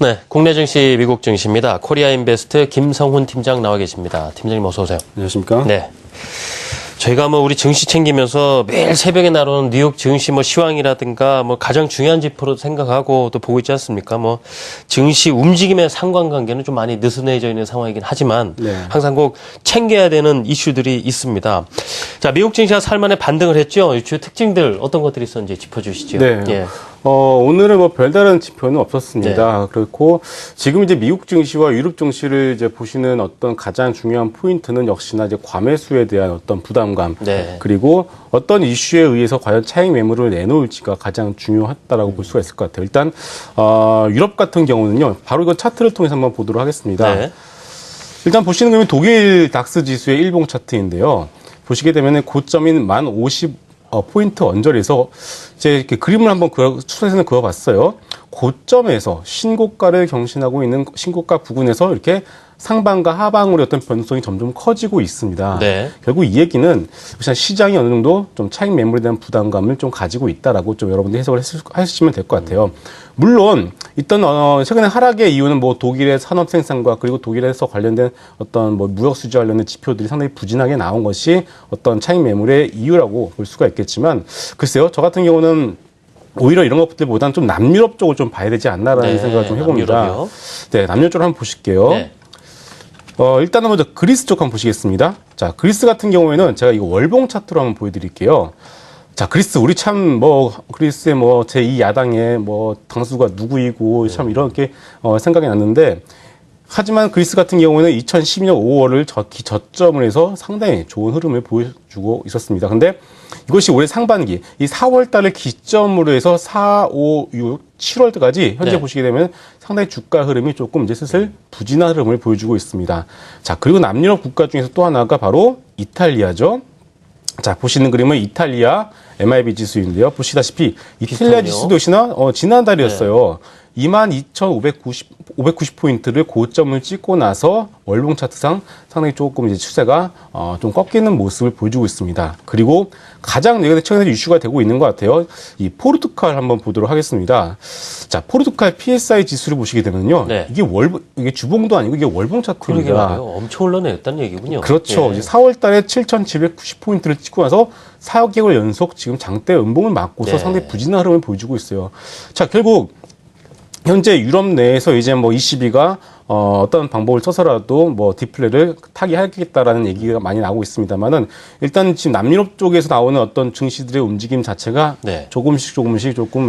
네, 국내 증시, 미국 증시입니다. 코리아인베스트 김성훈 팀장 나와 계십니다. 팀장님 어서 오세요. 안녕하십니까? 네. 저희가 우리 증시 챙기면서 매일 새벽에 나오는 뉴욕 증시 시황이라든가 가장 중요한 지표로 생각하고 또 보고 있지 않습니까? 증시 움직임의 상관관계는 좀 많이 느슨해져 있는 상황이긴 하지만 네. 항상 꼭 챙겨야 되는 이슈들이 있습니다. 자, 미국 증시가 살만에 반등을 했죠. 주요 특징들 어떤 것들이 있었는지 짚어주시죠. 네. 예. 오늘은 별다른 지표는 없었습니다. 네. 그렇고 지금 이제 미국 증시와 유럽 증시를 이제 보시는 어떤 가장 중요한 포인트는 역시나 이제 과매수에 대한 어떤 부담감, 네. 그리고 어떤 이슈에 의해서 과연 차익 매물을 내놓을지가 가장 중요하다라고 볼 수가 있을 것 같아요. 일단 유럽 같은 경우는요, 바로 이거 차트를 통해서 한번 보도록 하겠습니다. 네. 일단 보시는 거는 독일 닥스 지수의 일봉 차트인데요. 보시게 되면은 고점인 1050포인트 언저리에서 이제 이렇게 그림을 한번 추세선을 그어봤어요. 고점에서 신고가를 경신하고 있는 신고가 부근에서 이렇게 상방과 하방으로 어떤 변동성이 점점 커지고 있습니다. 네. 결국 이 얘기는 시장이 어느 정도 좀 차익 매물에 대한 부담감을 좀 가지고 있다라고 좀 여러분들이 해석을 하시면 될 것 같아요. 물론 일단 최근에 하락의 이유는 독일의 산업 생산과 그리고 독일에서 관련된 어떤 무역 수지 관련된 지표들이 상당히 부진하게 나온 것이 어떤 차익 매물의 이유라고 볼 수가 있겠지만, 글쎄요, 저 같은 경우는 오히려 이런 것들보다는 좀 남유럽 쪽을 좀 봐야 되지 않나라는 네, 생각을 좀 해봅니다. 남유럽이요? 네, 남유럽 쪽을 한번 보실게요. 네. 일단은 먼저 그리스 쪽 한번 보시겠습니다. 자, 그리스 같은 경우에는 제가 이거 월봉 차트로 한번 보여드릴게요. 자, 그리스, 우리 참 그리스의 제2야당의 당수가 누구이고 참 이렇게 생각이 났는데, 하지만 그리스 같은 경우는 2012년 5월을 저점을 해서 상당히 좋은 흐름을 보여주고 있었습니다. 근데 이것이 올해 상반기, 이 4월 달을 기점으로 해서 4, 5, 6, 7월까지 현재 네. 보시게 되면 상당히 주가 흐름이 조금 이제 슬슬 부진한 흐름을 보여주고 있습니다. 자, 그리고 남유럽 국가 중에서 또 하나가 바로 이탈리아죠. 자, 보시는 그림은 이탈리아 MIB 지수인데요. 보시다시피 이탈리아 지수도 역시나 지난달이었어요. 네. 22,590포인트를 고점을 찍고 나서 월봉 차트상 상당히 조금 이제 추세가 좀 꺾이는 모습을 보여주고 있습니다. 그리고 가장 최근에 이슈가 되고 있는 것 같아요. 이 포르투갈 한번 보도록 하겠습니다. 자, 포르투갈 PSI 지수를 보시게 되면요. 네. 이게 주봉도 아니고 이게 월봉 차트입니다. 그러게 말이에요. 엄청 올라냈다는 얘기군요. 그렇죠. 예. 이제 4월 달에 7,790포인트를 찍고 나서 4개월 연속 지금 장대 음봉을 맞고서 네. 상당히 부진한 흐름을 보여주고 있어요. 자, 결국 현재 유럽 내에서 이제 ECB가 어떤 방법을 써서라도 디플레를 타개하겠다라는 얘기가 많이 나오고 있습니다만은, 일단 지금 남유럽 쪽에서 나오는 어떤 증시들의 움직임 자체가 네. 조금씩 조금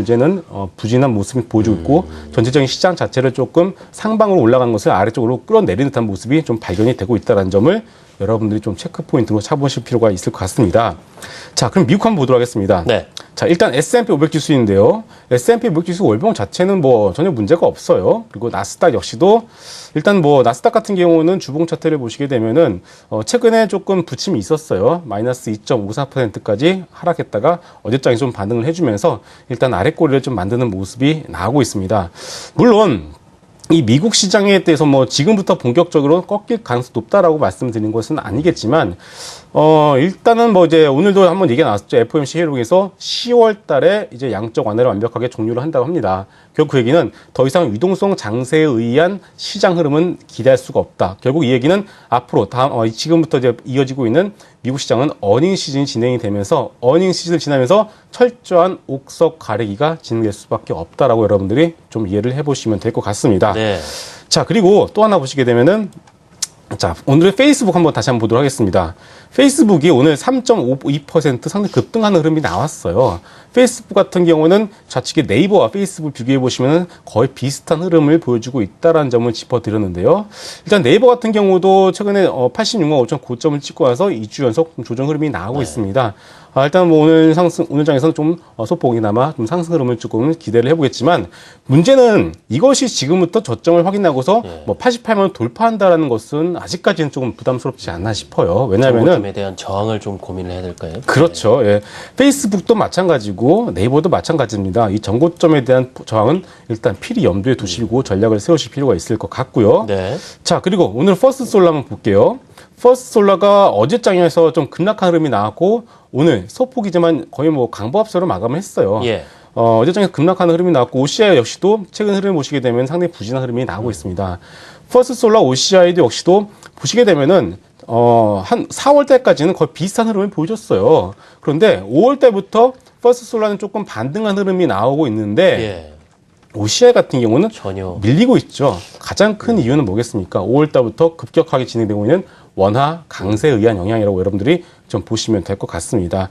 이제는 부진한 모습을 보여주고 있고, 전체적인 시장 자체를 조금 상방으로 올라가는 것을 아래쪽으로 끌어내리는 듯한 모습이 좀 발견이 되고 있다는 점을 여러분들이 좀 체크 포인트로 잡으실 필요가 있을 것 같습니다. 자, 그럼 미국 한번 보도록 하겠습니다. 네. 자, 일단 S&P 500 지수인데요. S&P 500 지수 월봉 자체는 전혀 문제가 없어요. 그리고 나스닥 역시도 일단 나스닥 같은 경우는 주봉 차트를 보시게 되면은 최근에 조금 부침이 있었어요. 마이너스 2.54%까지 하락했다가 어제장에 좀 반등을 해주면서 일단 아랫꼬리를 좀 만드는 모습이 나오고 있습니다. 물론 이 미국 시장에 대해서 지금부터 본격적으로 꺾일 가능성이 높다라고 말씀드린 것은 아니겠지만, 일단은 이제 오늘도 한번 얘기가 나왔었죠. FOMC 회의록에서 10월 달에 이제 양적 완화를 완벽하게 종료를 한다고 합니다. 결국 그 얘기는 더 이상 유동성 장세에 의한 시장 흐름은 기대할 수가 없다. 결국 이 얘기는 앞으로 지금부터 이제 이어지고 있는 미국 시장은 어닝 시즌이 진행이 되면서 어닝 시즌을 지나면서 철저한 옥석 가리기가 진행될 수밖에 없다라고 여러분들이 좀 이해를 해보시면 될 것 같습니다. 네. 자, 그리고 또 하나 보시게 되면은, 자, 오늘의 페이스북 한번 다시 한번 보도록 하겠습니다. 페이스북이 오늘 3.52% 상당히 급등하는 흐름이 나왔어요. 페이스북 같은 경우는 좌측에 네이버와 페이스북 비교해 보시면 거의 비슷한 흐름을 보여주고 있다는 점을 짚어드렸는데요. 일단 네이버 같은 경우도 최근에 86만 5천 고점을 찍고 나서 2주 연속 조정 흐름이 나오고 있습니다. 일단 오늘 오늘장에서는 좀 소폭이나마 좀 상승 흐름을 조금 기대를 해보겠지만, 문제는 이것이 지금부터 저점을 확인하고서 88만 원 돌파한다라는 것은 아직까지는 조금 부담스럽지 않나 싶어요. 왜냐하면은 정고점에 대한 저항을 좀 고민을 해야 될까요? 그렇죠. 예. 페이스북도 마찬가지고 네이버도 마찬가지입니다. 이 전고점에 대한 저항은 일단 필히 염두에 두시고 전략을 세우실 필요가 있을 것 같고요. 네. 자, 그리고 오늘 퍼스트솔라 한번 볼게요. 퍼스트솔라가 어제장에서 좀 급락한 흐름이 나왔고 오늘 소폭이지만 거의 강보합세로 마감을 했어요. 예. 어제장에서 급락하는 흐름이 나왔고 OCI 역시도 최근 흐름을 보시게 되면 상당히 부진한 흐름이 나오고 있습니다. 퍼스트솔라 OCI도 역시도 보시게 되면은 한 4월 때까지는 거의 비슷한 흐름을 보여줬어요. 그런데 5월 때부터 퍼스트솔라는 조금 반등한 흐름이 나오고 있는데 예. OCI 같은 경우는 전혀. 밀리고 있죠. 가장 큰 이유는 뭐겠습니까? 5월 달부터 급격하게 진행되고 있는 원화 강세에 의한 영향이라고 여러분들이 좀 보시면 될 것 같습니다.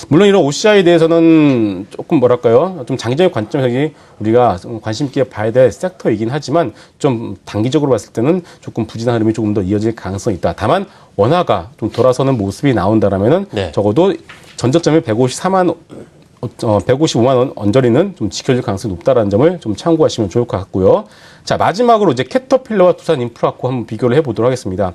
물론 이런 OCI에 대해서는 조금 뭐랄까요? 좀 장기적인 관점에서 우리가 관심 있게 봐야 될 섹터이긴 하지만 좀 단기적으로 봤을 때는 조금 부진한 흐름이 조금 더 이어질 가능성이 있다. 다만 원화가 좀 돌아서는 모습이 나온다라면은 네. 적어도 전저점이 155만 원 언저리는 좀 지켜질 가능성이 높다라는 점을 좀 참고하시면 좋을 것 같고요. 자, 마지막으로 이제 캐터필러와 두산 인프라코 한번 비교를 해보도록 하겠습니다.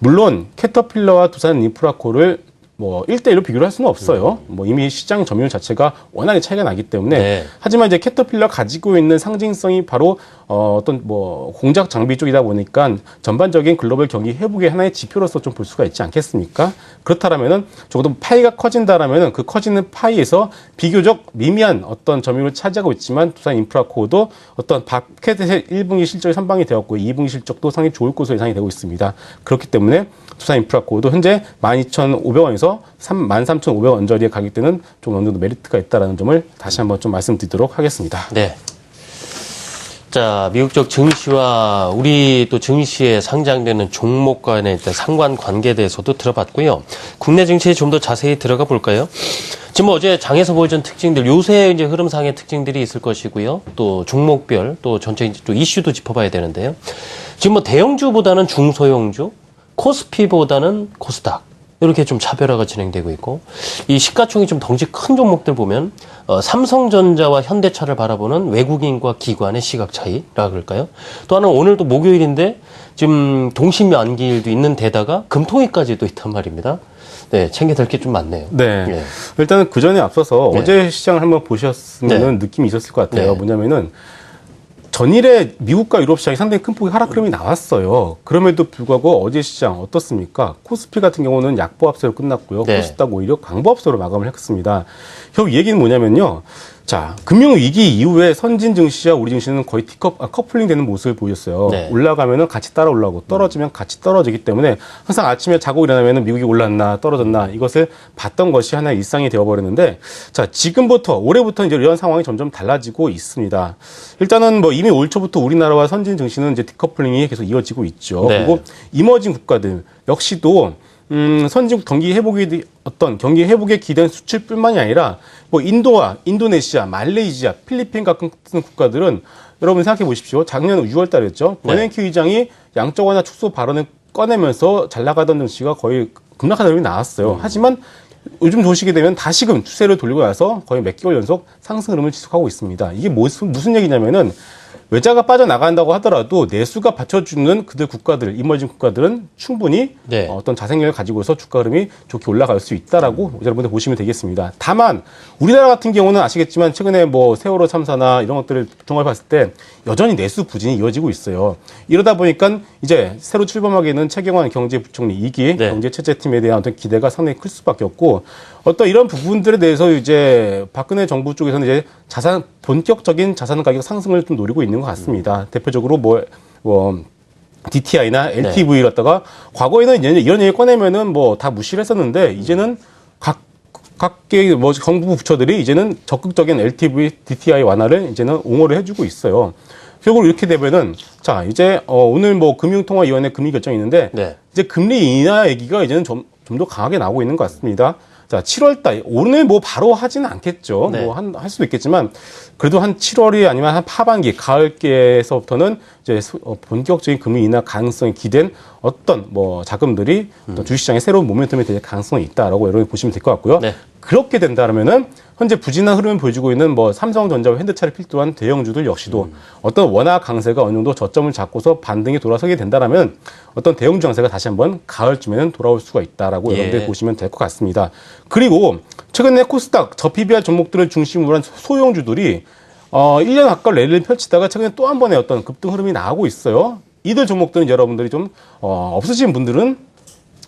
물론 캐터필러와 두산 인프라코를 뭐 1대1로 비교를 할 수는 없어요. 뭐 이미 시장 점유율 자체가 워낙에 차이가 나기 때문에. 네. 하지만 이제 캐터필러 가지고 있는 상징성이 바로 어떤 뭐 공작 장비 쪽이다 보니까 전반적인 글로벌 경기 회복의 하나의 지표로서 좀 볼 수가 있지 않겠습니까? 그렇다라면은 적어도 파이가 커진다라면은 그 커지는 파이에서 비교적 미미한 어떤 점유율을 차지하고 있지만 두산 인프라코어도 어떤 마켓의 1분기 실적이 선방이 되었고 2분기 실적도 상당히 좋을 것으로 예상이 되고 있습니다. 그렇기 때문에 두산 인프라코어도 현재 12,500원에서 13,500원 언저리의 가격대는 좀 어느 정도 메리트가 있다는 점을 다시 한번 좀 말씀드리도록 하겠습니다. 네. 자, 미국적 증시와 우리 또 증시에 상장되는 종목 간의 일단 상관관계에 대해서도 들어봤고요. 국내 증시에 좀 더 자세히 들어가 볼까요? 지금 어제 장에서 보여준 특징들, 요새 이제 흐름상의 특징들이 있을 것이고요. 또 종목별, 또 전체 또 이슈도 짚어봐야 되는데요. 지금 뭐 대형주보다는 중소형주, 코스피보다는 코스닥. 이렇게 좀 차별화가 진행되고 있고, 이 시가총이 좀 덩치 큰 종목들 보면 삼성전자와 현대차를 바라보는 외국인과 기관의 시각 차이라 그럴까요? 또 하나는 오늘도 목요일인데 지금 동시만기일도 있는 데다가 금토일까지도 있단 말입니다. 네, 챙겨들 게 좀 많네요. 네. 네. 일단은 그 전에 앞서서 네. 어제 시장을 한번 보셨으면 느낌이 있었을 것 같아요. 네. 뭐냐면은 전일에 미국과 유럽 시장이 상당히 큰 폭의 하락 흐름이 나왔어요. 그럼에도 불구하고 어제 시장 어떻습니까? 코스피 같은 경우는 약보합세로 끝났고요. 네. 코스닥 오히려 강보합세로 마감을 했습니다. 결국 이 얘기는 뭐냐면요. 자, 금융위기 이후에 선진 증시와 우리 증시는 거의 커플링 되는 모습을 보였어요. 네. 올라가면은 같이 따라 올라오고 떨어지면 같이 떨어지기 때문에 항상 아침에 자고 일어나면은 미국이 올랐나 떨어졌나 이것을 봤던 것이 하나의 일상이 되어버렸는데 자, 지금부터 올해부터 이제 이런 상황이 점점 달라지고 있습니다. 일단은 뭐 이미 올 초부터 우리나라와 선진 증시는 이제 디커플링이 계속 이어지고 있죠. 네. 그리고 이머징 국가들 역시도 선진국 경기 회복이 어떤 경기 회복에 기댄 수출뿐만이 아니라 뭐 인도와 인도네시아, 말레이시아, 필리핀 같은 국가들은 여러분 생각해 보십시오. 작년 6월 달이었죠. 네. 버냉키 의장이 양적 완화 축소 발언을 꺼내면서 잘 나가던 증시가 거의 급락하는 흐름이 나왔어요. 하지만 요즘 보시게 되면 다시금 추세를 돌리고 나서 거의 몇 개월 연속 상승 흐름을 지속하고 있습니다. 이게 무슨 얘기냐면은 외자가 빠져나간다고 하더라도 내수가 받쳐주는 그들 국가들, 이머징 국가들은 충분히 네. 어떤 자생력을 가지고서 주가 흐름이 좋게 올라갈 수 있다라고 여러분들 보시면 되겠습니다. 다만 우리나라 같은 경우는 아시겠지만 최근에 뭐 세월호 참사나 이런 것들을 종합해 봤을 때 여전히 내수 부진이 이어지고 있어요. 이러다 보니까 이제 새로 출범하게 되는 최경환 경제부총리 2기 네. 경제체제팀에 대한 어떤 기대가 상당히 클 수밖에 없고 어떤 이런 부분들에 대해서 이제 박근혜 정부 쪽에서는 이제 본격적인 자산 가격 상승을 좀 노리고 있는 것 같습니다. 대표적으로 뭐 DTI나 LTV를 갖다가 과거에는 이런 얘기 꺼내면은 뭐 다 무시를 했었는데 이제는 각계 뭐 정부 부처들이 이제는 적극적인 LTV, DTI 완화를 이제는 옹호를 해주고 있어요. 결국 이렇게 되면은 자 이제 오늘 뭐 금융통화위원회 금리 결정이 있는데 네. 이제 금리 인하 얘기가 이제는 좀 더 강하게 나오고 있는 것 같습니다. 자, 7월 달, 오늘 뭐 바로 하지는 않겠죠. 네. 뭐 할 수도 있겠지만, 그래도 한 7월이 아니면 한 하반기, 가을께에서부터는 이제 본격적인 금리 인하 가능성이 기댄 어떤 뭐 자금들이 또 주식시장에 새로운 모멘텀이 될 가능성이 있다라고 여러분이 보시면 될 것 같고요. 네. 그렇게 된다면은 현재 부진한 흐름을 보여주고 있는 뭐 삼성전자와 현대차를 필두로 한 대형주들 역시도 어떤 원화 강세가 어느 정도 저점을 잡고서 반등이 돌아서게 된다라면 어떤 대형주 강세가 다시 한번 가을쯤에는 돌아올 수가 있다라고 예. 여러분들 보시면 될 것 같습니다. 그리고 최근에 코스닥 저PBR 종목들을 중심으로 한 소형주들이 1년 가까운 랠리를 펼치다가 최근에 또 한 번의 어떤 급등 흐름이 나오고 있어요. 이들 종목들은 여러분들이 좀 없으신 분들은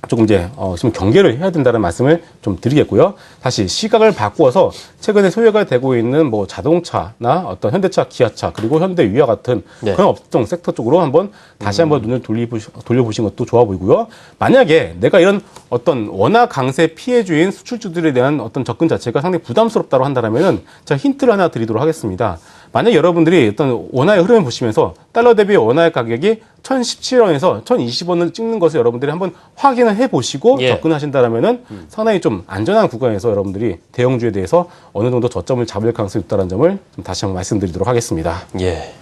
조금 이제 좀 경계를 해야 된다는 말씀을 좀 드리겠고요. 다시 시각을 바꾸어서 최근에 소외가 되고 있는 뭐 자동차나 어떤 현대차, 기아차 그리고 현대유와 같은 네. 그런 업종 섹터 쪽으로 한번 다시 한번 눈을 돌려보신 것도 좋아 보이고요. 만약에 내가 이런 어떤 원화 강세 피해주인 수출주들에 대한 어떤 접근 자체가 상당히 부담스럽다고 한다면은 제가 힌트를 하나 드리도록 하겠습니다. 만약 여러분들이 어떤 원화의 흐름을 보시면서 달러 대비 원화의 가격이 1,017원에서 1,020원을 찍는 것을 여러분들이 한번 확인을 해보시고 예. 접근하신다라면은 상당히 좀 안전한 구간에서 여러분들이 대형주에 대해서 어느 정도 저점을 잡을 가능성이 있다는 점을 좀 다시 한번 말씀드리도록 하겠습니다. 예.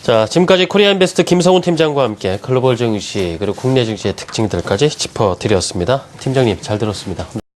자, 지금까지 코리아인베스트 김성훈 팀장과 함께 글로벌 증시 그리고 국내 증시의 특징들까지 짚어드렸습니다. 팀장님 잘 들었습니다.